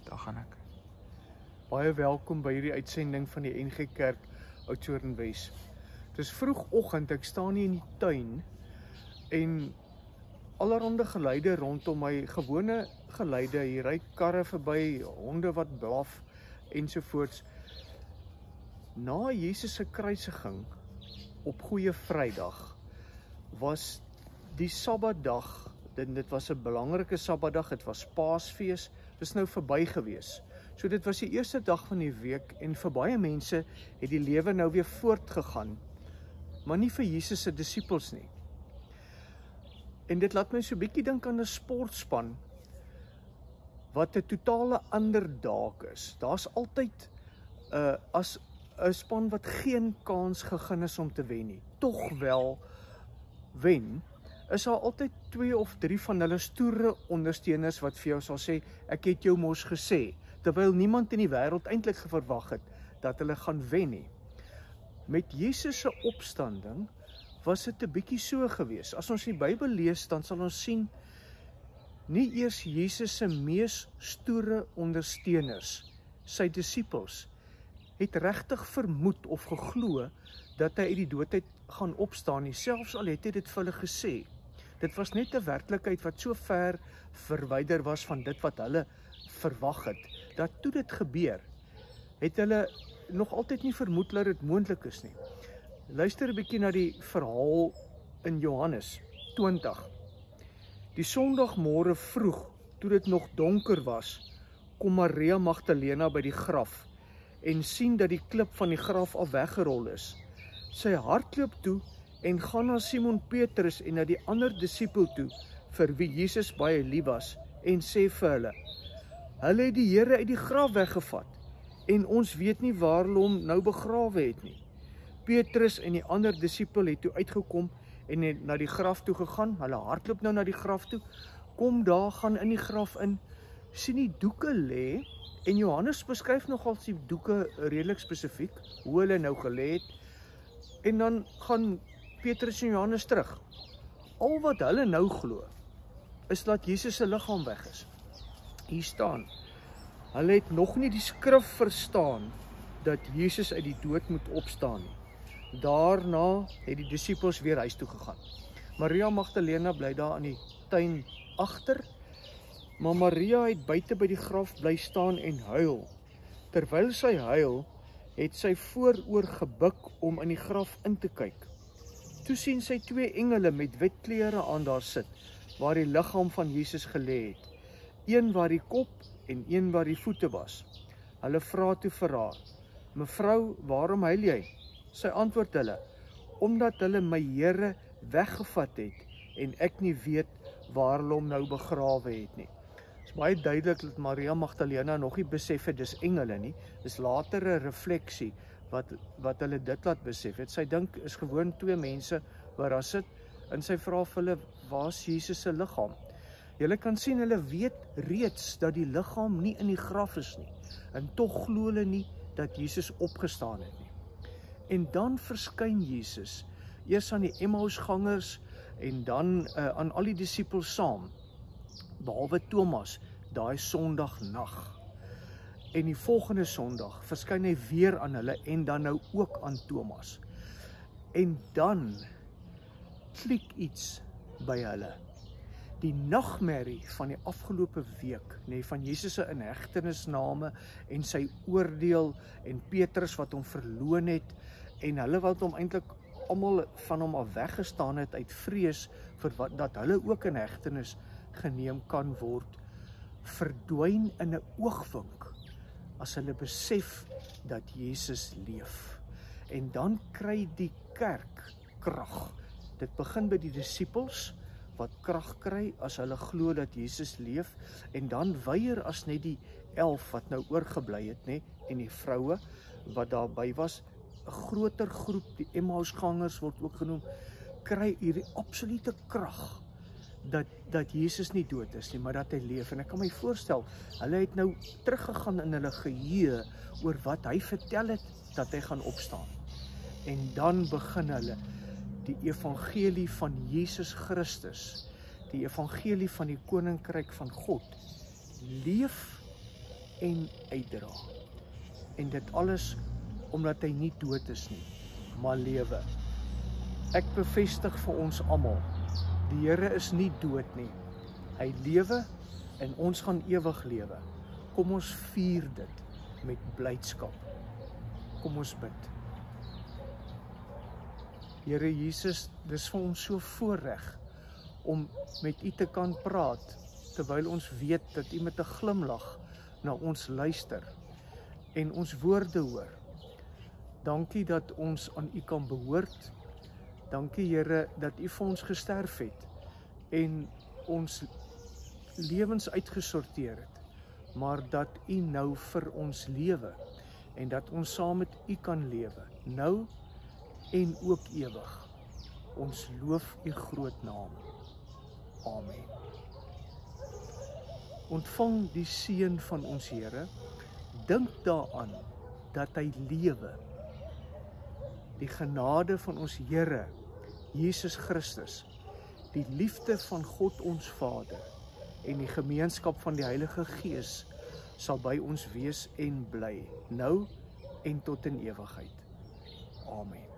daar gaan ek. Baie welkom by hierdie uitsending van die NG Kerk Oudtshoorn Wes. Het is vroegoggend, ek staan hier in die tuin en allerhande geluide rondom my, gewone geluide, hier ry karre verby, honde wat blaf ensovoorts. Na Jesus se kruisiging op Goeie Vrydag was die Sabbatdag, dit was 'n belangrike Sabbatdag, dit was Paasfees, dit is nou verby gewees. So dit was die eerste dag van die week en vir baie mense het die lewe nou weer voortgegaan, maar nie vir Jesus se disippels nie. En dit laat my so 'n bietjie dink aan 'n sportspan wat 'n totale underdog is. Daar's altyd as 'n span wat geen kans gegee is om te wen nie, tog wel wen, is daar altyd 2 of 3 van hulle stoere ondersteuners wat vir jou sal sê, ek het jou mos gesê, terwyl niemand in die wêreld eintlik verwag het dat hulle gaan wen nie. Met Jesus se opstanding was dit 'n bietjie so gewees. As ons die Bybel lees, dan sal ons sien, nie eers Jesus se mees stoere ondersteuners, sy disippels, het regtig vermoed of geglo dat hy uit die dood uit gaan opstaan nie, selfs al het hy dit vir hulle gesê. Dit was net 'n werklikheid wat so ver verwyder was van dit wat hulle verwag het, dat toe dit gebeur, het hulle nog altyd nie vermoed dat dit moontlik is nie. Luister 'n bietjie na die verhaal in Johannes 20. Die Sondagmôre vroeg, toe dit nog donker was, kom Maria Magdalena by die graf en sien dat die klip van die graf af weggerol is. Sy hardloop toe en gaan na Simon Petrus en na die ander disipel toe, vir wie Jesus baie lief was, en sê vir hulle, hulle het die Here uit die graf weggevat, en ons weet nie waar hulle hom nou begrawe het nie. Petrus en die ander disipel het toe uitgekom en het na die graf toe gegaan, hulle hardloop nou na die graf toe, kom daar, gaan in die graf in, sien die doeke lê, en Johannes beskryf nogal die doeke redelik spesifiek, hoe hulle nou gelê het, en dan gaan Petrus en Johannes terug. Al wat hulle nou glo, is dat Jesus se liggaam weg is. Hier staan, hulle het nog nie die skrif verstaan, dat Jesus uit die dood moet opstaan nie. Daarna het die disippels weer huis toe gegaan. Maria Magdalena bly daar in die tuin agter, maar Maria het buite by die graf bly staan en huil. Terwyl sy huil, het sy vooroor gebuk om in die graf in te kyk. Toe sien sy 2 engele met wit klere aan daar sit, waar die liggaam van Jesus gelê het. Een waar die kop en een waar die voete was. Hulle vra toe vir haar, mevrou, waarom huil jy? Sy antwoord hulle, omdat hulle my Here weggevat het en ek nie weet waar hulle hom nou begrawe het nie. Het is baie duidelik dat Maria Magdalena nog nie besef het dis engele nie. Dis latere refleksie wat hulle dit laat besef het. Sy dink is gewoon 2 mense waar daar sit en sy vra vir hulle, waar is Jesus se liggaam? Julle kan sien, hulle weet reeds dat die liggaam nie in die graf is nie, en tog glo hulle nie dat Jesus opgestaan het nie. En dan verskyn Jesus, eers aan die Emmausgangers en dan aan al die disippels saam, behalwe Thomas, daai Sondagnag. En die volgende Sondag verskyn hy weer aan hulle en dan nou ook aan Thomas. En dan klik iets by hulle. Die nagmerrie van die afgelope week, van Jesus se inhegtenisname en sy oordeel en Petrus wat hom verloon het en hulle wat hom eintlik almal van hom af weggestaan het uit vrees vir dat hulle ook in hegtenis geneem kan word, verdwyn in 'n oogwink as hulle besef dat Jesus leef. En dan kry die kerk krag. Dit begin by die disippels wat krag kry as hulle glo dat Jesus leef, en dan weier as net die 11 wat nou oorgebly het, en die vroue wat daarby was, 'n groter groep, die Emmausgangers word ook genoem, kry hierdie absolute krag dat Jesus nie dood is nie, maar dat hy leef. En ek kan my voorstel, hulle het nou teruggegaan in hulle geheue oor wat hy vertel het dat hy gaan opstaan. En dan begin hulle die evangelie van Jesus Christus, die evangelie van die koninkryk van God, leef en uitdra. En dit alles omdat hy nie dood is nie, maar lewe. Ek bevestig vir ons almal, die Here is nie dood nie. Hy lewe en ons gaan ewig lewe. Kom ons vier dit met blydskap. Kom ons bid. Here Jesus, dis vir ons so voorreg om met U te kan praat, terwyl ons weet dat U met 'n glimlag na ons luister en ons woorde hoor. Dankie dat ons aan U kan behoort. Dankie Here dat U vir ons gesterf het en ons lewens uitgesorteer het, maar dat U nou vir ons lewe en dat ons saam met U kan lewe, nou en ook ewig. Ons loof U groot naam. Amen. Ontvang die seën van ons Here. Dink daaraan dat hy lewe. Die genade van ons Here Jesus Christus, die liefde van God ons Vader en die gemeenskap van die Heilige Gees sal by ons wees en bly, nou en tot in ewigheid. Amen.